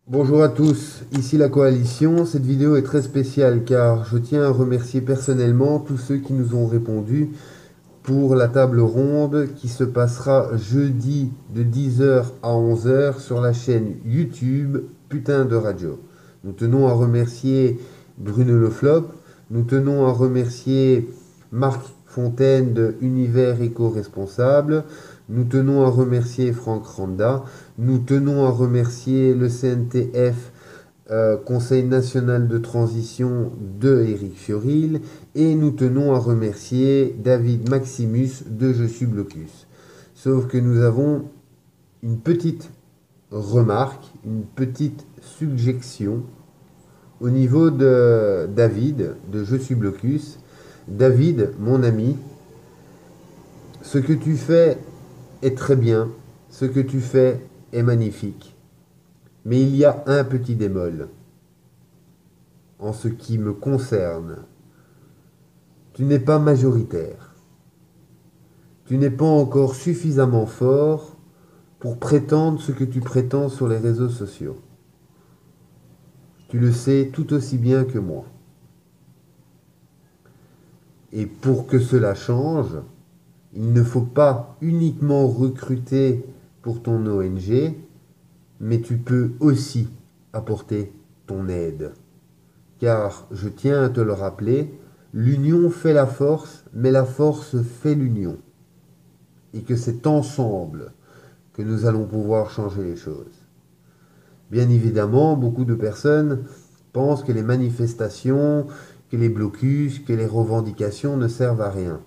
Bonjour à tous, ici la coalition. Cette vidéo est très spéciale car je tiens à remercier personnellement tous ceux qui nous ont répondu pour la table ronde qui se passera jeudi de 10h à 11h sur la chaîne YouTube Putain de Radio. Nous tenons à remercier Bruno Le Flop, nous tenons à remercier Marc Fontaine de Univers Éco-Responsable, nous tenons à remercier Franck Randa, nous tenons à remercier le CNTF, Conseil national de transition de Éric Fioril, et nous tenons à remercier David Maximus de Je suis Blocus. Sauf que nous avons une petite remarque, une petite suggestion au niveau de David de Je suis Blocus. David, mon ami, ce que tu fais est très bien, ce que tu fais est magnifique. Mais il y a un petit bémol. En ce qui me concerne, tu n'es pas majoritaire. Tu n'es pas encore suffisamment fort pour prétendre ce que tu prétends sur les réseaux sociaux. Tu le sais tout aussi bien que moi. Et pour que cela change, il ne faut pas uniquement recruter pour ton ONG, mais tu peux aussi apporter ton aide. Car, je tiens à te le rappeler, l'union fait la force, mais la force fait l'union. Et que c'est ensemble que nous allons pouvoir changer les choses. Bien évidemment, beaucoup de personnes pensent que les manifestations, que les blocus, que les revendications ne servent à rien.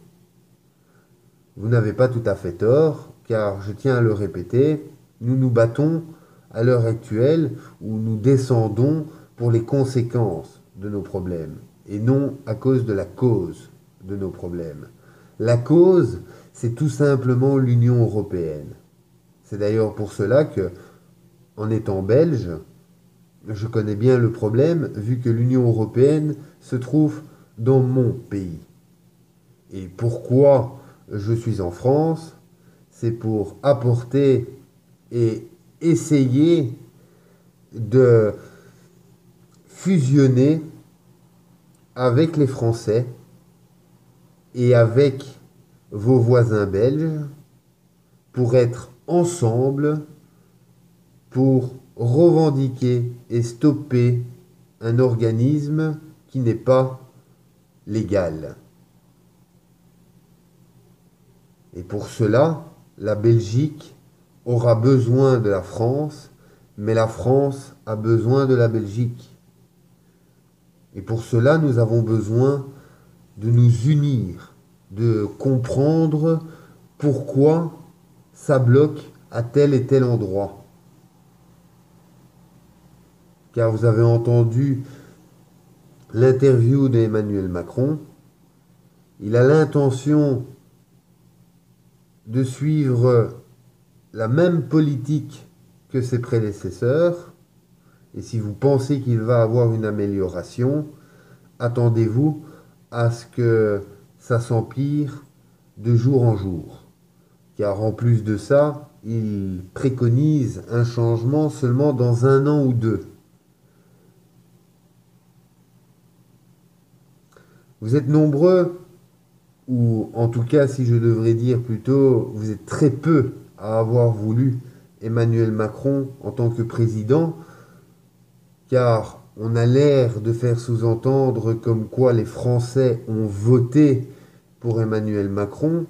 Vous n'avez pas tout à fait tort, car je tiens à le répéter, nous nous battons à l'heure actuelle où nous descendons pour les conséquences de nos problèmes, et non à cause de la cause de nos problèmes. La cause, c'est tout simplement l'Union européenne. C'est d'ailleurs pour cela que, en étant belge, je connais bien le problème, vu que l'Union européenne se trouve dans mon pays. Et pourquoi je suis en France? C'est pour apporter et essayer de fusionner avec les Français et avec vos voisins belges pour être ensemble, pour revendiquer et stopper un organisme qui n'est pas légal. Et pour cela, la Belgique aura besoin de la France, mais la France a besoin de la Belgique. Et pour cela, nous avons besoin de nous unir, de comprendre pourquoi ça bloque à tel et tel endroit. Car vous avez entendu l'interview d'Emmanuel Macron, il a l'intention de suivre la même politique que ses prédécesseurs, et si vous pensez qu'il va avoir une amélioration, attendez-vous à ce que ça s'empire de jour en jour. Car en plus de ça, il préconise un changement seulement dans 1 an ou 2. Vous êtes nombreux, ou en tout cas, si je devrais dire plutôt, vous êtes très peu à avoir voulu Emmanuel Macron en tant que président, car on a l'air de faire sous-entendre comme quoi les Français ont voté pour Emmanuel Macron.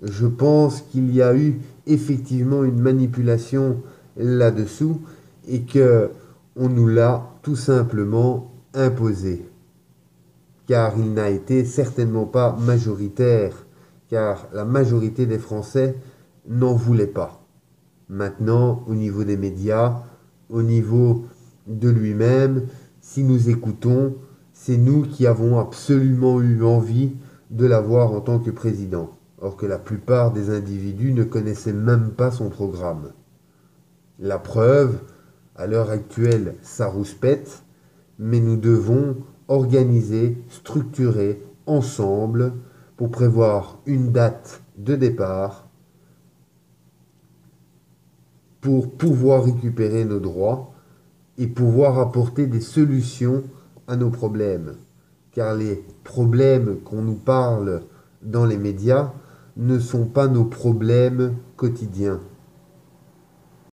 Je pense qu'il y a eu effectivement une manipulation là-dessous et que on nous l'a tout simplement imposé. Car il n'a été certainement pas majoritaire, car la majorité des Français n'en voulait pas. Maintenant, au niveau des médias, au niveau de lui-même, si nous écoutons, c'est nous qui avons absolument eu envie de l'avoir en tant que président, or que la plupart des individus ne connaissaient même pas son programme. La preuve, à l'heure actuelle, ça rouspète, mais nous devons organiser, structurer ensemble pour prévoir une date de départ pour pouvoir récupérer nos droits et pouvoir apporter des solutions à nos problèmes. Car les problèmes qu'on nous parle dans les médias ne sont pas nos problèmes quotidiens.